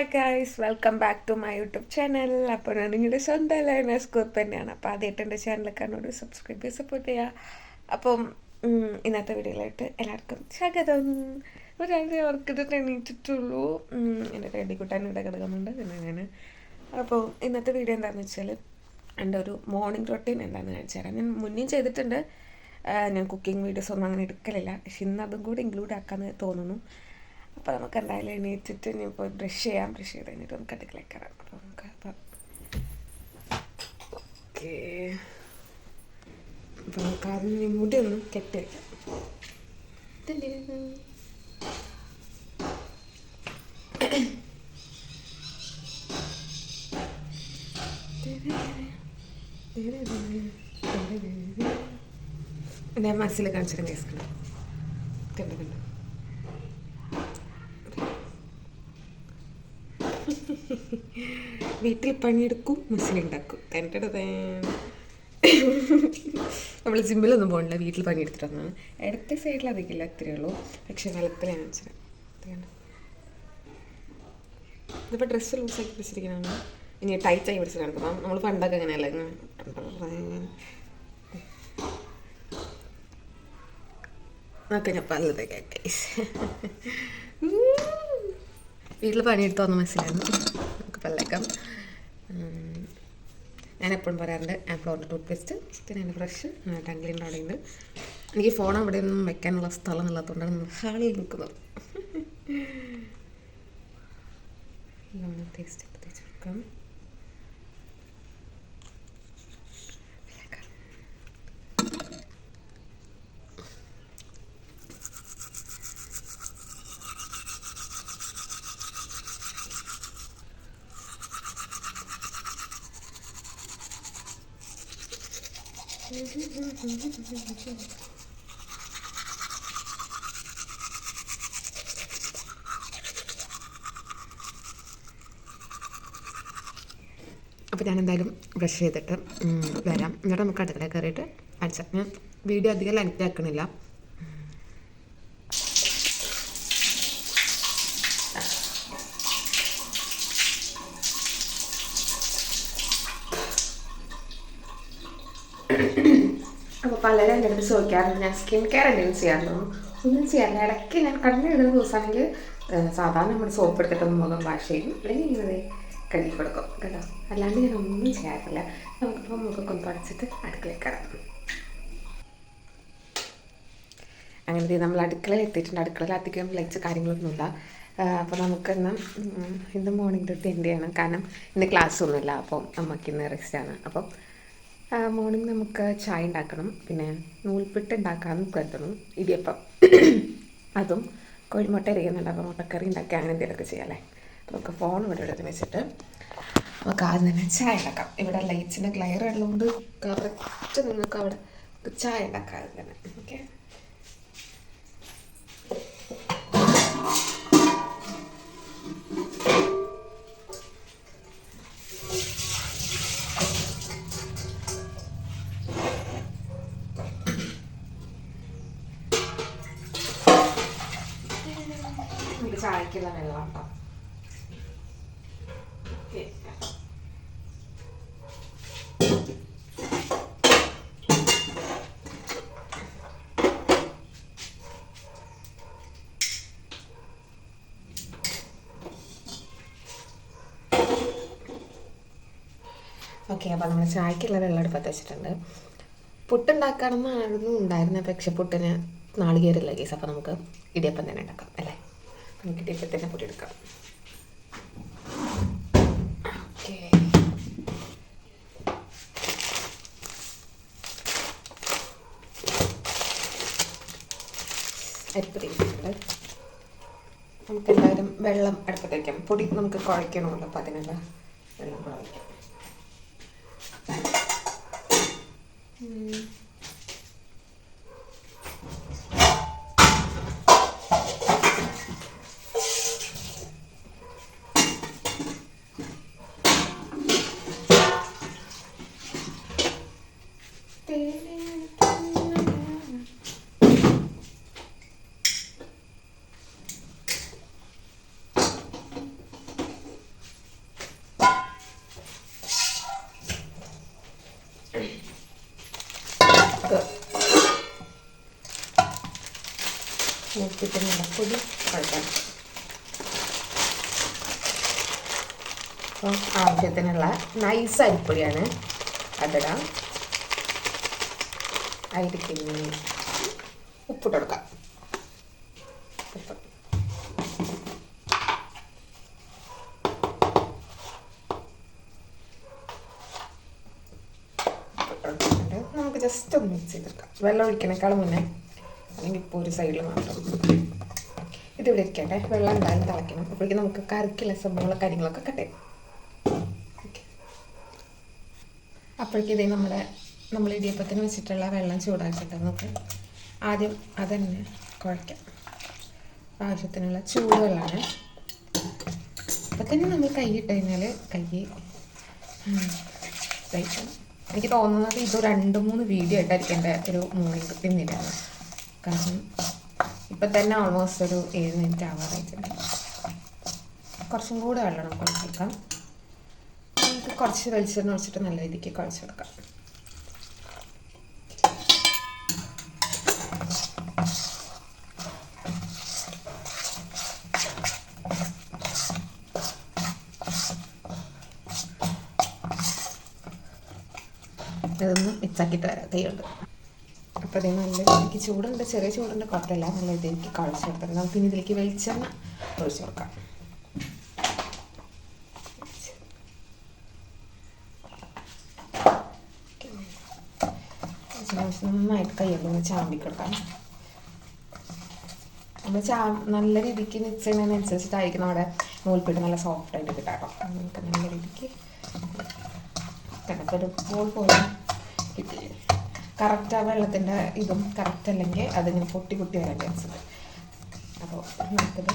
Hi guys, welcome back to my YouTube channel. അപ്പോൾ ഞാൻ നിങ്ങളുടെ സ്വന്തം ലേണേഴ്സ് ഗ്രൂപ്പ് തന്നെയാണ്. അപ്പോൾ ആദ്യമായിട്ട് എൻ്റെ ചാനലൊക്കെ എന്നോട് സബ്സ്ക്രൈബ് ചെയ്ത് സപ്പോർട്ട് ചെയ്യുക. അപ്പം ഇന്നത്തെ വീഡിയോയിലായിട്ട് എല്ലാവർക്കും സ്വാഗതം. ഒരാളുടെ ഓർക്കിട്ട് എണീറ്റിട്ടുള്ളൂ. എൻ്റെ റെഡി കൂട്ടാൻ ഇവിടെ കിടക്കുന്നുണ്ട്. പിന്നെ ഞാൻ അപ്പോൾ ഇന്നത്തെ വീഡിയോ എന്താണെന്ന് വെച്ചാൽ എൻ്റെ ഒരു മോർണിംഗ് റൊട്ടീൻ എന്താണെന്ന് കാണിച്ചു തരാം. ഞാൻ മുന്നേ ചെയ്തിട്ടുണ്ട്. ഞാൻ കുക്കിംഗ് വീഡിയോസ് ഒന്നും അങ്ങനെ എടുക്കലില്ല, പക്ഷെ ഇന്ന് അതും കൂടി ഇൻക്ലൂഡ് ആക്കാമെന്ന് തോന്നുന്നു. അപ്പോൾ നമുക്ക് എന്തായാലും എണീറ്റിട്ട് ഇനി പോയി ബ്രഷ് ചെയ്ത് കഴിഞ്ഞിട്ട് നമുക്ക് അടുക്കളയിൽ കയറാം. അപ്പോൾ നമുക്ക് ഓക്കെ, അപ്പോൾ നമുക്ക് അതിന് മുടി ഒന്ന് കെട്ടി വയ്ക്കാം. എൻ്റെ മനസ്സിൽ കാണിച്ചിട്ട് കേൾക്കണം. കണ്ടു വീട്ടിൽ പണിയെടുക്കും, മനസ്സിലുണ്ടാക്കും. നമ്മൾ ജിമ്മിലൊന്നും പോകണില്ല, വീട്ടിൽ പണിയെടുത്തിട്ട് വന്നതാണ്. ഇടത്തെ സൈഡിൽ അധികമില്ല, അത്രയേ ഉള്ളൂ. പക്ഷെ വെളുപ്പിലാണ് കാണിച്ചത്. ഇതിപ്പോൾ ഡ്രസ്സ് ലൂസാക്കി പിടിച്ചിരിക്കുന്നതാണ്. ഇനി ടൈറ്റായി പിടിച്ചിട്ട് നടക്കണം. നമ്മൾ പണ്ടൊക്കെ അങ്ങനെയല്ല, നോക്കെ ഞാൻ പലതൊക്കെ വീട്ടിൽ പണിയെടുത്ത് വന്ന മനസ്സിലായിരുന്നു. നമുക്ക് പല്ലേക്കാം. ഞാൻ എപ്പോഴും പറയാറുണ്ട്, ആപ്പിളോറിൻ്റെ ടൂത്ത് പേസ്റ്റ്, പിന്നെ എൻ്റെ ബ്രഷ്, ടംഗ്ലിൻ്റെ അവിടെ ഉണ്ട്. എനിക്ക് ഫോൺ അവിടെ ഒന്നും വെക്കാനുള്ള സ്ഥലം ഇല്ലാത്തതുകൊണ്ടാണ് നമ്മൾ ഹാളിൽ നിൽക്കുന്നത്. ടേസ്റ്റ് തേച്ച് കൊടുക്കാം. അപ്പോൾ ഞാൻ എന്തായാലും ബ്രഷ് ചെയ്തിട്ട് വരാം. എന്നിട്ട് നമുക്ക് അടുക്കളയിൽ കയറിയിട്ട് അടിച്ചാൽ. ഞാൻ വീഡിയോ അധികം ലെങ്ത് ആക്കണില്ല. അപ്പോൾ പലരും എൻ്റെ അടുത്ത് ചോദിക്കാറുണ്ട് ഞാൻ സ്കിൻ കെയർ എന്തെങ്കിലും ചെയ്യാറുണ്ടോ. ഒന്നും ചെയ്യാറില്ല. ഇടയ്ക്ക് ഞാൻ കണ്ണിടുന്ന ദിവസമാണെങ്കിൽ സാധാരണ നമ്മൾ സോപ്പ് എടുത്തിട്ടൊന്ന് മുഖം വാഷ് ചെയ്യും, അല്ലെങ്കിൽ ഇങ്ങനെ കഴുകി കൊടുക്കും കേട്ടോ. അല്ലാണ്ട് ഞാൻ ഒന്നും ചെയ്യാറില്ല. നമുക്കിപ്പോൾ മുഖമൊക്കെ ഒന്ന് തുടച്ചിട്ട് അടുക്കളയിൽ കയറാം. അങ്ങനെ നമ്മൾ അടുക്കളയിൽ എത്തിയിട്ടുണ്ട്. അടുക്കളയിൽ അധികം ലൈറ്റ്സ് കാര്യങ്ങളൊന്നുമില്ല. അപ്പോൾ നമുക്കിന്ന് ഇന്ന് മോർണിംഗ് തൊട്ട് എൻ്റെയാണ്, കാരണം ഇന്ന് ക്ലാസ് ഒന്നുമില്ല. അപ്പം നമുക്കിന്ന് റെസ്റ്റാണ്. അപ്പം മോർണിംഗ് നമുക്ക് ചായ ഉണ്ടാക്കണം, പിന്നെ നൂൽപ്പിട്ട് ഉണ്ടാക്കാമെന്ന് കരുതുന്നു, ഇടിയപ്പം അതും കോഴിമുട്ട ഇരിക്കുന്നുണ്ട്. അപ്പോൾ മുട്ടക്കറി ഉണ്ടാക്കി അങ്ങനെ എന്തെങ്കിലുമൊക്കെ ചെയ്യാമല്ലേ. നമുക്ക് ഫോൺ ഇവിടെ എടുത്ത് വെച്ചിട്ട് നമുക്ക് ആദ്യം തന്നെ ചായ ഉണ്ടാക്കാം. ഇവിടെ ലൈറ്റ്സിൻ്റെ ക്ലിയർ ഉള്ളതുകൊണ്ട് കറക്റ്റ് നിങ്ങൾക്ക് അവിടെ ചായ ഉണ്ടാക്കാം തന്നെ. ഓക്കെ, ചായക്കുള്ള വെള്ളം കേട്ടോ. ഓക്കെ, അപ്പോൾ നമ്മൾ ചായക്കുള്ള വെള്ളം അടുപ്പത്ത് വെച്ചിട്ടുണ്ട്. പുട്ടുണ്ടാക്കണമെന്നായിരുന്നു ഉണ്ടായിരുന്നത്, പക്ഷെ പുട്ടിന് നാളികേരമില്ല കേസ്. അപ്പോൾ നമുക്ക് ഇടിയപ്പം തന്നെ ഉണ്ടാക്കാം അല്ലേ. നമുക്ക് ഇടിയപ്പം തന്നെ പൊടിയെടുക്കാം. ഓക്കെ, അരിപ്പൊടിയിട്ടുണ്ട്. നമുക്ക് എന്തായാലും വെള്ളം അടുപ്പത്ത് വയ്ക്കാം. പൊടി നമുക്ക് കുഴയ്ക്കണമല്ലോ, അപ്പോൾ അതിനുള്ള വെള്ളം കുഴയ്ക്കാം. പൊടി കുഴക്കണം. അപ്പം ആവശ്യത്തിനുള്ള നൈസ് അരിപ്പൊടിയാണ് അതിടാം. അതിലേക്ക് ഉപ്പിട്ട് കൊടുക്കാം. ഉപ്പ് നമുക്ക് ജസ്റ്റ് ഒന്ന് മിക്സ് ചെയ്തെടുക്കാം. വെള്ളം ഒഴിക്കണേക്കാളും മുന്നേ, അല്ലെങ്കിൽ ഇപ്പോൾ ഒരു സൈഡിൽ മാത്രം ഇതിവിടെ ഇരിക്കട്ടെ. വെള്ളം എന്തായാലും തിളയ്ക്കണം. അപ്പോഴേക്കും നമുക്ക് കറിക്കുള്ള സംഭവങ്ങളോ കാര്യങ്ങളൊക്കെ കട്ട് ചെയ്യാം. അപ്പോഴേക്കും ഇതേ നമ്മൾ ഇടിയപ്പത്തിന് വെച്ചിട്ടുള്ള വെള്ളം ചൂടാക്കിയിട്ട് നമുക്ക് ആദ്യം അതന്നെ കുഴയ്ക്കാം. ആവശ്യത്തിനുള്ള ചൂടുവെള്ളമാണ്. അപ്പം തന്നെ നമ്മൾ കൈ ഇട്ട് കഴിഞ്ഞാൽ കൈ കഴിക്കണം. എനിക്ക് തോന്നുന്നത് ഇത് 2-3 വീഡിയോ ആയിട്ടായിരിക്കും എൻ്റെ ഒരു മോർണിംഗ് റുട്ടീനിലാണ്. കാരണം ഇപ്പം തന്നെ ഓൾമോസ്റ്റ് ഒരു 7 മിനിറ്റ് ആവാറായിട്ടുണ്ട്. കുറച്ചും കൂടെ വെള്ളം നമുക്ക് കുഴച്ചെടുക്കാം. നമുക്ക് കുറച്ച് വെളിച്ചെണ്ണ ഒഴിച്ചിട്ട് നല്ല രീതിക്ക് കുഴച്ചെടുക്കാം. ഇതൊന്ന് മിക്സാക്കിയിട്ട് വരാം കൈയുണ്ട്. അപ്പോൾ അതേ നല്ല രീതിക്ക് ചൂടുണ്ട്, ചെറിയ ചൂടുണ്ട്, കുഴപ്പമില്ല. നല്ല രീതിക്ക് കുഴച്ച് കൊടുത്തിട്ട് നമുക്ക് ഇനി ഇതിലേക്ക് വെളിച്ചെണ്ണ ഒഴിച്ച് കൊടുക്കാം. നന്നായിട്ട് കൈയ്യൊന്ന് ചാമ്പി കൊടുക്കാം. നമ്മൾ നല്ല രീതിക്ക് മിക്സ് ചെയ്യുന്നതിനനുസരിച്ചിട്ടായിരിക്കും നമ്മുടെ നൂൽപ്പിട്ട് നല്ല സോഫ്റ്റായിട്ട് കിട്ടാം കേട്ടോ. നമുക്ക് നല്ല രീതിക്ക് കിടക്കൊരു ബോൾ പോലെ കിട്ടില്ലേ. കറക്റ്റ് ആ വെള്ളത്തിൻ്റെ ഇതും കറക്റ്റ് അല്ലെങ്കിൽ അതിങ്ങനെ പൊട്ടി വരാൻ ചാൻസ് ഉണ്ട്. അപ്പോൾ നമുക്കിത്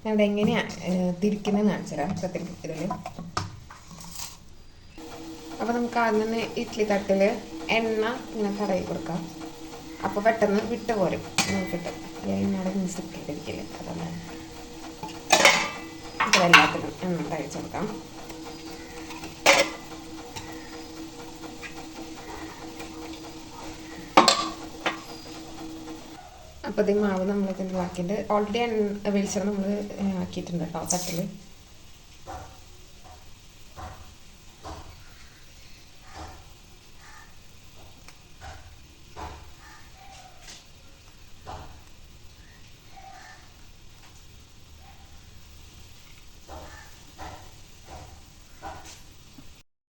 ഞാനിവിടെ എങ്ങനെയാണ് തിരിക്കുന്നതെന്ന് കാണിച്ചു തരാം ഇതിൽ. അപ്പോൾ നമുക്ക് ആദ്യം തന്നെ ഇഡ്ഡലി തട്ടിൽ എണ്ണ ഇങ്ങനെ തടവി കൊടുക്കാം. അപ്പോൾ പെട്ടെന്ന് വിട്ട് പോരും നോക്കിയിട്ട്. എണ്ണയുടെ മ്യൂസിക് ഇട്ടിരിക്കില്ല. അതാണ് ഇപ്പോൾ എല്ലാത്തിനും എണ്ണ തയ്ച്ചു കൊടുക്കാം. അപ്പോൾ ഈ മാവ് നമ്മളിതിൻ്റെ ആക്കിയിട്ട് ഓൾറെഡി വെളിച്ചെണ്ണ നമ്മൾ ആക്കിയിട്ടുണ്ട് കേട്ടോ തട്ടിൽ.